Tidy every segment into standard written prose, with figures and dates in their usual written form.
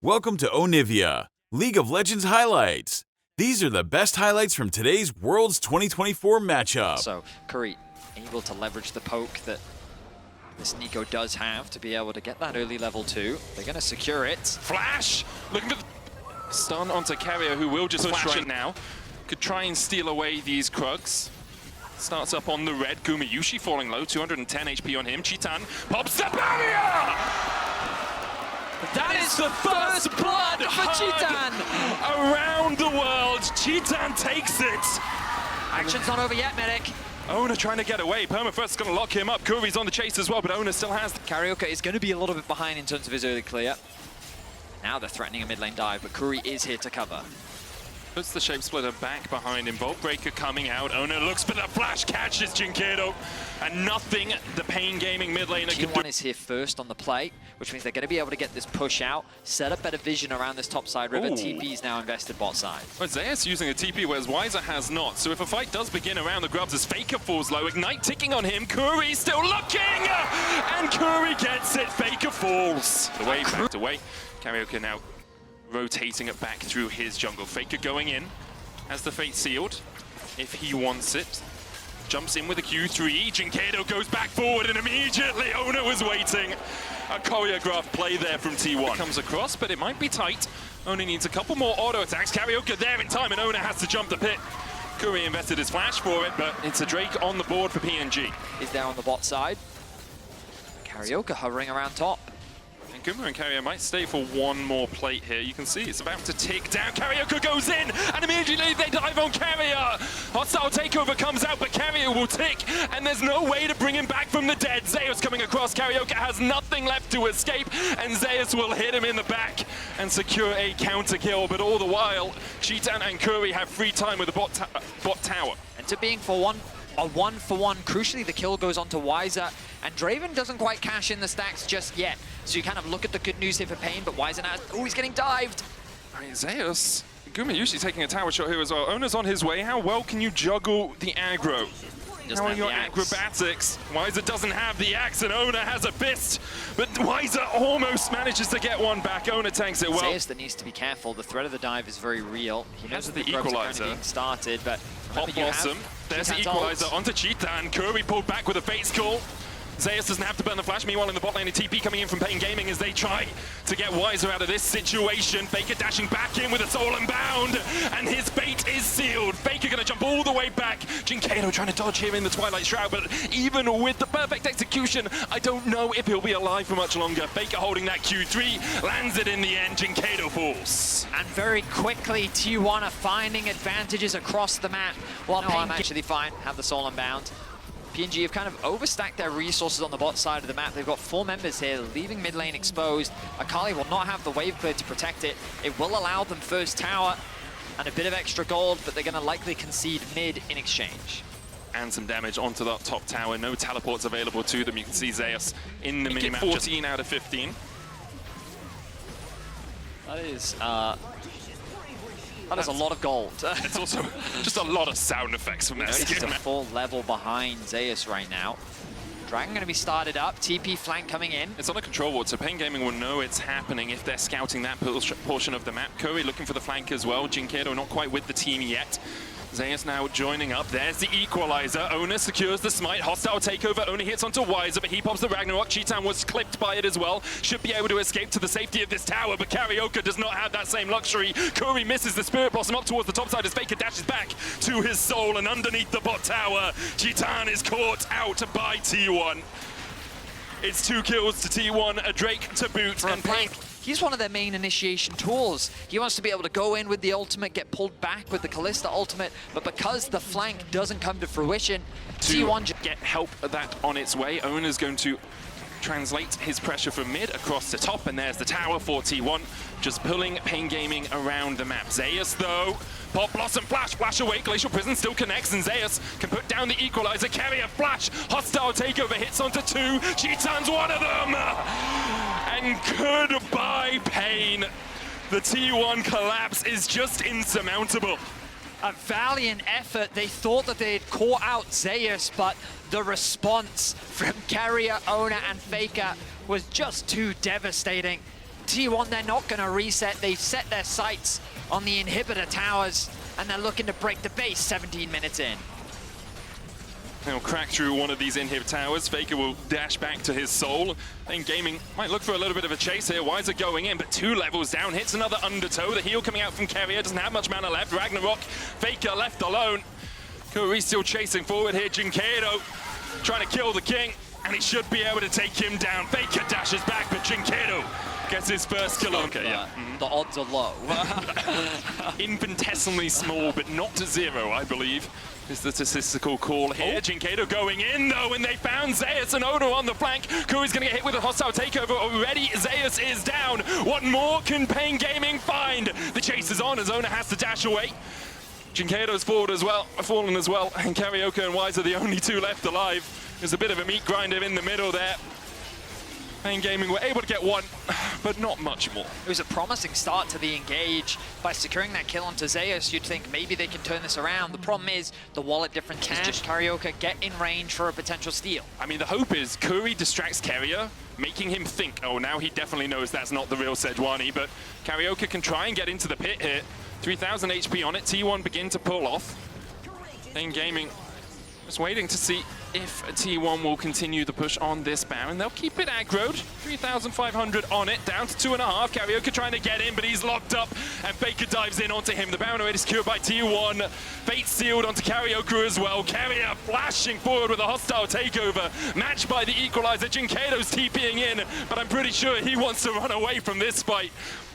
Welcome to Onivia, League of Legends highlights. These are the best highlights from today's Worlds 2024 matchup. So Curry able to leverage the poke that this Nico does have to be able to get that early level 2. They're going to secure it. Flash! Looking for the stun onto Carrier, who will just push right now. Could try and steal away these Krugs. Starts up on the red. Gumayushi falling low, 210 HP on him. Chitan pops the barrier! That is the first blood for Chitan! Around the world, Chitan takes it! Action's not over yet, Medic. Ona trying to get away. Permafrost's going to lock him up. Kuri's on the chase as well, but Ona still has... Carioca is going to be a little bit behind in terms of his early clear. Now they're threatening a mid lane dive, but Curry is here to cover. Puts the Shape Splitter back behind him. Vault Breaker coming out. Ona looks for the flash, catches Jinkedo. And nothing the paiN Gaming mid laner can do. T1 is here first on the play, which means they're going to be able to get this push out, set up better vision around this top side river. TP is now invested bot side. But Zeus using a TP, whereas Weiser has not. So if a fight does begin around the grubs as Faker falls low, Ignite ticking on him, Curry still looking! And Curry gets it, Faker falls. The way backed away. Carioca now rotating it back through his jungle. Faker going in, has the fate sealed, if he wants it. Jumps in with a Q3, Jinkedo goes back forward and immediately Ona was waiting. A choreographed play there from T1. Comes across, but it might be tight. Ona needs a couple more auto attacks. Carioca there in time and Ona has to jump the pit. Curry invested his flash for it, but it's a Drake on the board for PNG. Is there on the bot side. Carioca hovering around top. And Guma and Carrier might stay for one more plate here. You can see it's about to tick down. Carioca goes in, and immediately they dive on Carrier. Hostile takeover comes out, but Carrier will tick, and there's no way to bring him back from the dead. Zeus coming across. Carioca has nothing left to escape, and Zeus will hit him in the back and secure a counter kill. But all the while, Chitan and Curry have free time with the bot tower. And to being for a one-for-one, crucially the kill goes on to Weiser, and Draven doesn't quite cash in the stacks just yet. So you kind of look at the good news here for paiN, but Weiser now, oh, he's getting dived. I mean, Zeus, Gumayushi taking a tower shot here as well. Ona's on his way. How well can you juggle the aggro? How are your acrobatics? Weiser doesn't have the axe and Ona has a fist, but Weiser almost manages to get one back. Ona tanks it well. Zeus that needs to be careful. The threat of the dive is very real. He knows that the equalizer being started, but Hot Blossom. There's the equalizer onto Chitan. Curry pulled back with a Fate's Call. Zeus doesn't have to burn the flash. Meanwhile, in the bot lane, a TP coming in from paiN Gaming as they try to get Weiser out of this situation. Faker dashing back in with a soul and bound, and his fate is sealed. Faker gonna jump all the way back. Jinkedo trying to dodge here in the Twilight Shroud, but even with the perfect execution, I don't know if he'll be alive for much longer. Faker holding that Q3, lands it in the end. Jinkedo falls. And very quickly, T1 are finding advantages across the map. While I'm actually fine, have the soul unbound. PNG have kind of overstacked their resources on the bot side of the map. They've got 4 members here, leaving mid lane exposed. Akali will not have the wave clear to protect it. It will allow them first tower and a bit of extra gold, but they're going to likely concede mid in exchange. And some damage onto that top tower. No teleports available to them. You can see Zeus in the minimap. 14 out of 15. That is a lot of gold. It's also just a lot of sound effects from that skin. He's a full level behind Zeus right now. Dragon going to be started up, TP flank coming in. It's on a control ward, so paiN Gaming will know it's happening if they're scouting that portion of the map. Curry looking for the flank as well. Jinkedo not quite with the team yet. Zeus now joining up. There's the equalizer. Ona secures the smite. Hostile takeover. Ona hits onto Weiser, but he pops the Ragnarok. Chitan was clipped by it as well. Should be able to escape to the safety of this tower, but Carioca does not have that same luxury. Curry misses the Spirit Blossom up towards the top side as Faker dashes back to his soul, and underneath the bot tower, Chitan is caught out by T1. It's 2 kills to T1, a Drake to boot, and paiN. He's one of their main initiation tools. He wants to be able to go in with the ultimate, get pulled back with the Kalista ultimate, but because the flank doesn't come to fruition, T1 get help that on its way. Ona's going to translate his pressure from mid across the top, and there's the tower for T1, just pulling paiN Gaming around the map. Zeus though, Pop Blossom flash away, Glacial Prison still connects, and Zeus can put down the equalizer, carry a flash, hostile takeover hits onto 2, Chitan's one of them! And goodbye paiN. The T1 collapse is just insurmountable. A valiant effort. They thought that they had caught out Zeus, but the response from Carrier, Ona, and Faker was just too devastating. T1, they're not going to reset. They've set their sights on the inhibitor towers, and they're looking to break the base 17 minutes in. They'll crack through one of these inhib towers. Faker will dash back to his soul. Then Gaming might look for a little bit of a chase here. Wiser going in, but 2 levels down. Hits another undertow. The heal coming out from Carrier. Doesn't have much mana left. Ragnarok. Faker left alone. Kuri still chasing forward here. Jinkedo trying to kill the king, and he should be able to take him down. Faker dashes back, but Jinkedo gets his first kill. Okay, yeah. The odds are low. Infinitesimally small, but not to 0, I believe, is the statistical call here. Jinkedo going in, though, and they found Zeus and Oda on the flank. Kuri's going to get hit with a hostile takeover already. Zeus is down. What more can paiN Gaming find? The chase is on as Ona has to dash away. Jinkedo's fallen as well, and Karaoke and Wise are the only 2 left alive. There's a bit of a meat grinder in the middle there. paiN Gaming were able to get 1, but not much more. It was a promising start to the engage. By securing that kill onto Zeus, you'd think maybe they can turn this around. The problem is the wallet difference is just Karaoke get in range for a potential steal. I mean, the hope is Kuri distracts Carrier, making him think, oh, now he definitely knows that's not the real Sejuani, but Karaoke can try and get into the pit here. 3,000 HP on it. T1 begin to pull off. paiN Gaming just waiting to see if T1 will continue the push on this Baron. They'll keep it aggroed. 3,500 on it, down to 2.5. Karaoke trying to get in, but he's locked up, and Faker dives in onto him. The Baron already secured by T1. Fate sealed onto Karaoke as well. Carrier flashing forward with a hostile takeover, matched by the equalizer. Jinkedo's TPing in, but I'm pretty sure he wants to run away from this fight.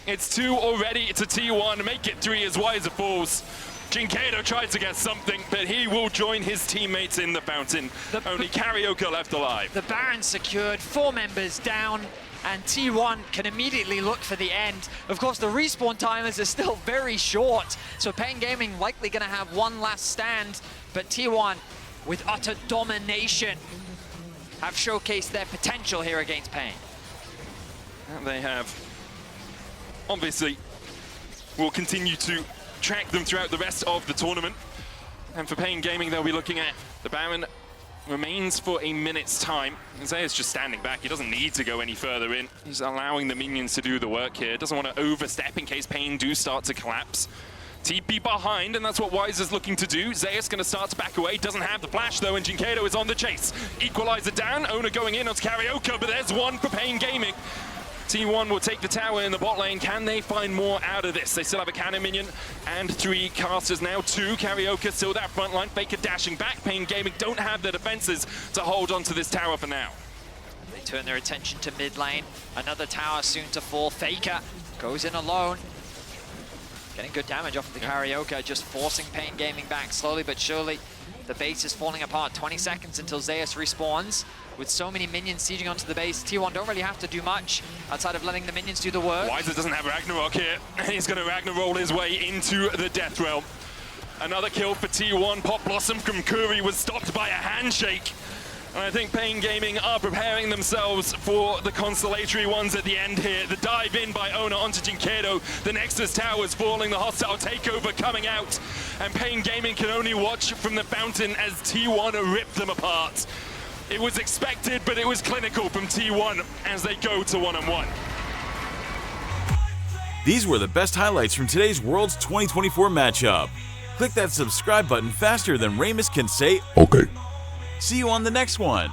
It's 2 already to T1. Make it 3 as Wiser falls. Jinkedo tried to get something, but he will join his teammates in the fountain. Only Karaoke left alive. The Baron secured, 4 members down, and T1 can immediately look for the end. Of course, the respawn timers are still very short, so paiN Gaming likely going to have 1 last stand, but T1, with utter domination, have showcased their potential here against paiN. And they have. Obviously, we'll continue to track them throughout the rest of the tournament. And for paiN Gaming, they'll be looking at the Baron remains for a minute's time. Zeus just standing back. He doesn't need to go any further in. He's allowing the minions to do the work here. Doesn't want to overstep in case paiN do start to collapse. TP behind, and that's what Wiser's looking to do. Zeus going to start to back away. Doesn't have the flash, though, and Jinkedo is on the chase. Equalizer down. Ona going in on Karaoke, but there's 1 for paiN Gaming. T1 will take the tower in the bot lane. Can they find more out of this? They still have a cannon minion and 3 casters now. 2 Karaoke, still that front line. Faker dashing back. paiN Gaming don't have the defenses to hold onto this tower for now. They turn their attention to mid lane. Another tower soon to fall. Faker goes in alone. Getting good damage off of the Karaoke, just forcing paiN Gaming back slowly but surely. The base is falling apart. 20 seconds until Zeus respawns. With so many minions sieging onto the base, T1 don't really have to do much outside of letting the minions do the work. Wiser doesn't have Ragnarok here. He's going to Ragnarok his way into the Death Realm. Another kill for T1. Pop Blossom from Kuri was stopped by a handshake. And I think paiN Gaming are preparing themselves for the consolatory ones at the end here. The dive in by Ona onto Jinkedo. The Nexus Tower's falling, the hostile takeover coming out. And paiN Gaming can only watch from the fountain as T1 rip them apart. It was expected, but it was clinical from T1 as they go to 1-on-1. These were the best highlights from today's Worlds 2024 matchup. Click that subscribe button faster than Ramus can say, "Okay." See you on the next one.